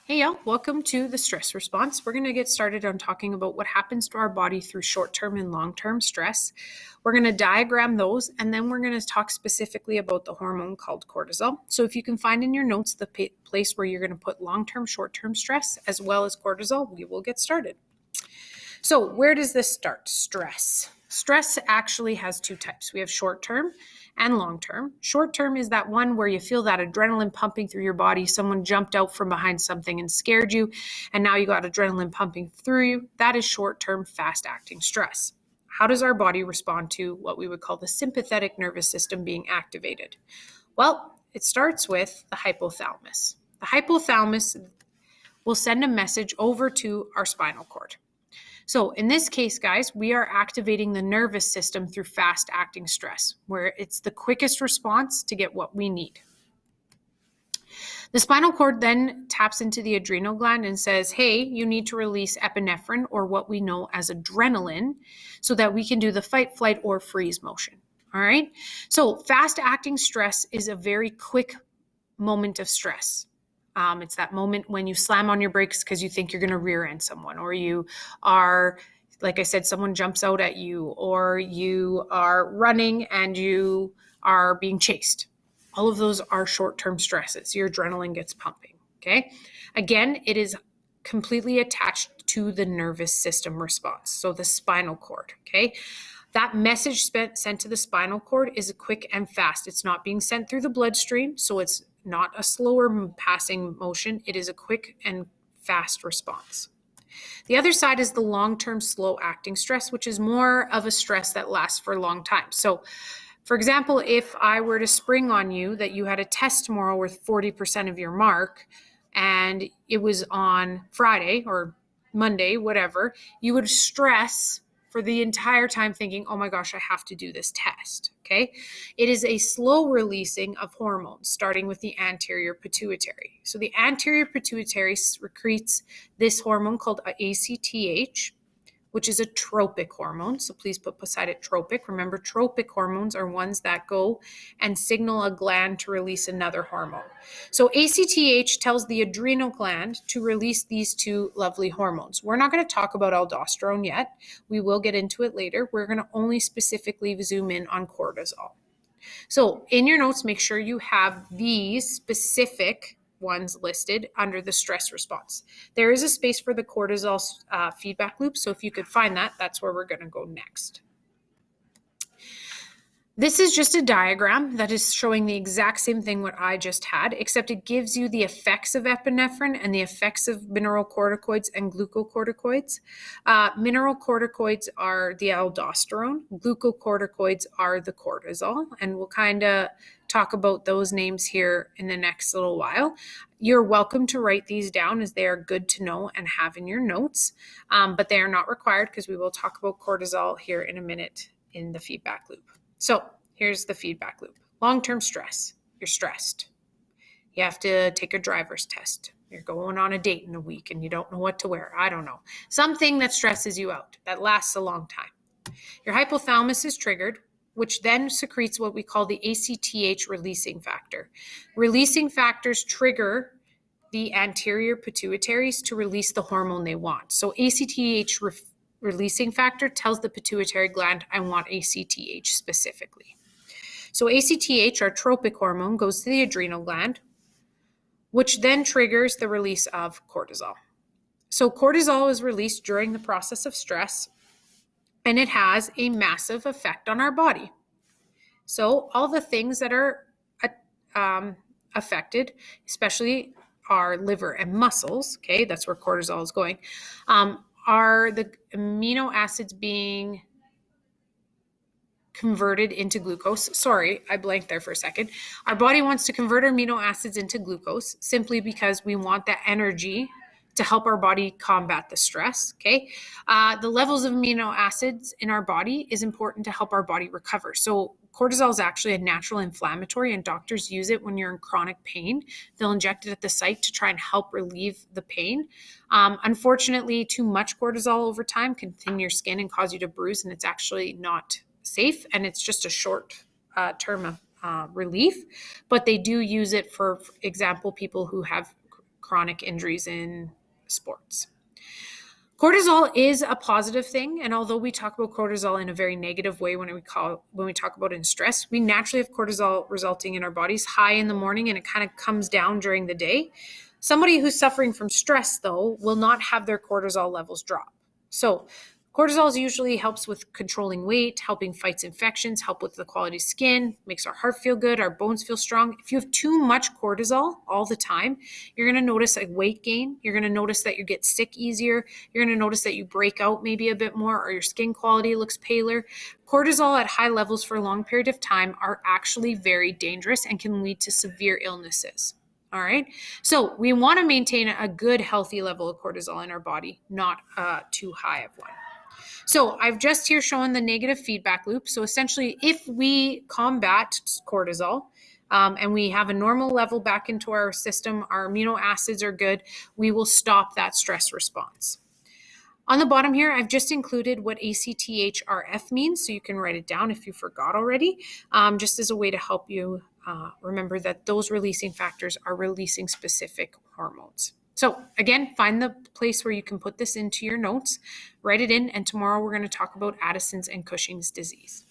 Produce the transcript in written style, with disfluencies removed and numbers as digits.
Hey y'all, welcome to the stress response. We're going to get started on talking about what happens to our body through short-term and long-term stress. We're going to diagram those, and then we're going to talk specifically about the hormone called cortisol. So if you can find in your notes the place where you're going to put long-term, short-term stress as well as cortisol, we will get started. So where does this start? Stress. Stress actually has two types. We have short-term and long-term. Short-term is that one where you feel that adrenaline pumping through your body. Someone jumped out from behind something and scared you, and now you got adrenaline pumping through you. That is short-term, fast-acting stress. How does our body respond to what we would call the sympathetic nervous system being activated? Well, it starts with the hypothalamus. The hypothalamus will send a message over to our spinal cord. So in this case, guys, we are activating the nervous system through fast-acting stress, where it's the quickest response to get what we need. The spinal cord then taps into the adrenal gland and says, hey, you need to release epinephrine, or what we know as adrenaline, so that we can do the fight, flight, or freeze motion. All right? So fast-acting stress is a very quick moment of stress. It's that moment when you slam on your brakes because you think you're going to rear end someone, or you are, like I said, someone jumps out at you, or you are running and you are being chased. All of those are short-term stresses. Your adrenaline gets pumping, okay? Again, it is completely attached to the nervous system response, so the spinal cord, okay? That message sent to the spinal cord is quick and fast. It's not being sent through the bloodstream, so it's not a slower passing motion. It is a quick and fast response. The other side is the long-term slow-acting stress, which is more of a stress that lasts for a long time. So, for example, if I were to spring on you that you had a test tomorrow with 40% of your mark, and it was on Friday or Monday, whatever, you would stress for the entire time thinking, oh my gosh, I have to do this test, okay? It is a slow releasing of hormones, starting with the anterior pituitary. So the anterior pituitary secretes this hormone called ACTH, which is a tropic hormone. So please put beside it tropic. Remember, tropic hormones are ones that go and signal a gland to release another hormone. So ACTH tells the adrenal gland to release these two lovely hormones. We're not going to talk about aldosterone yet. We will get into it later. We're going to only specifically zoom in on cortisol. So in your notes, make sure you have these specific ones listed under the stress response. There is a space for the cortisol feedback loop. So if you could find that, that's where we're going to go next. This is just a diagram that is showing the exact same thing what I just had, except it gives you the effects of epinephrine and the effects of mineralocorticoids and glucocorticoids. Mineralocorticoids are the aldosterone. Glucocorticoids are the cortisol. And we'll kind of talk about those names here in the next little while. You're welcome to write these down, as they are good to know and have in your notes, but they are not required, because we will talk about cortisol here in a minute in the feedback loop. So here's the feedback loop. Long-term stress. You're stressed. You have to take a driver's test. You're going on a date in a week and you don't know what to wear. I don't know. Something that stresses you out, that lasts a long time. Your hypothalamus is triggered, which then secretes what we call the ACTH releasing factor. Releasing factors trigger the anterior pituitaries to release the hormone they want. So ACTH releasing factor tells the pituitary gland, I want ACTH specifically. So ACTH, our tropic hormone, goes to the adrenal gland, which then triggers the release of cortisol. So cortisol is released during the process of stress, and it has a massive effect on our body. So all the things that are affected, especially our liver and muscles, okay, that's where cortisol is going, are the amino acids being converted into glucose. Sorry, I blanked there for a second. Our body wants to convert amino acids into glucose simply because we want that energy to help our body combat the stress, okay? The levels of amino acids in our body is important to help our body recover. So cortisol is actually a natural inflammatory, and doctors use it when you're in chronic pain. They'll inject it at the site to try and help relieve the pain. Unfortunately, too much cortisol over time can thin your skin and cause you to bruise, and it's actually not safe, and it's just a short term of relief. But they do use it for example, people who have chronic injuries in sports. Cortisol is a positive thing, and although we talk about cortisol in a very negative way when we talk about in stress, we naturally have cortisol resulting in our bodies high in the morning, and it kind of comes down during the day. Somebody who's suffering from stress, though, will not have their cortisol levels drop. So cortisol usually helps with controlling weight, helping fight infections, help with the quality of skin, makes our heart feel good, our bones feel strong. If you have too much cortisol all the time, you're going to notice a weight gain. You're going to notice that you get sick easier. You're going to notice that you break out maybe a bit more, or your skin quality looks paler. Cortisol at high levels for a long period of time are actually very dangerous and can lead to severe illnesses. All right. So we want to maintain a good, healthy level of cortisol in our body, not too high of one. So I've just here shown the negative feedback loop. So essentially, if we combat cortisol and we have a normal level back into our system, our amino acids are good, we will stop that stress response. On the bottom here, I've just included what ACTHRF means, so you can write it down if you forgot already, just as a way to help you remember that those releasing factors are releasing specific hormones. So again, find the place where you can put this into your notes, write it in, and tomorrow we're going to talk about Addison's and Cushing's disease.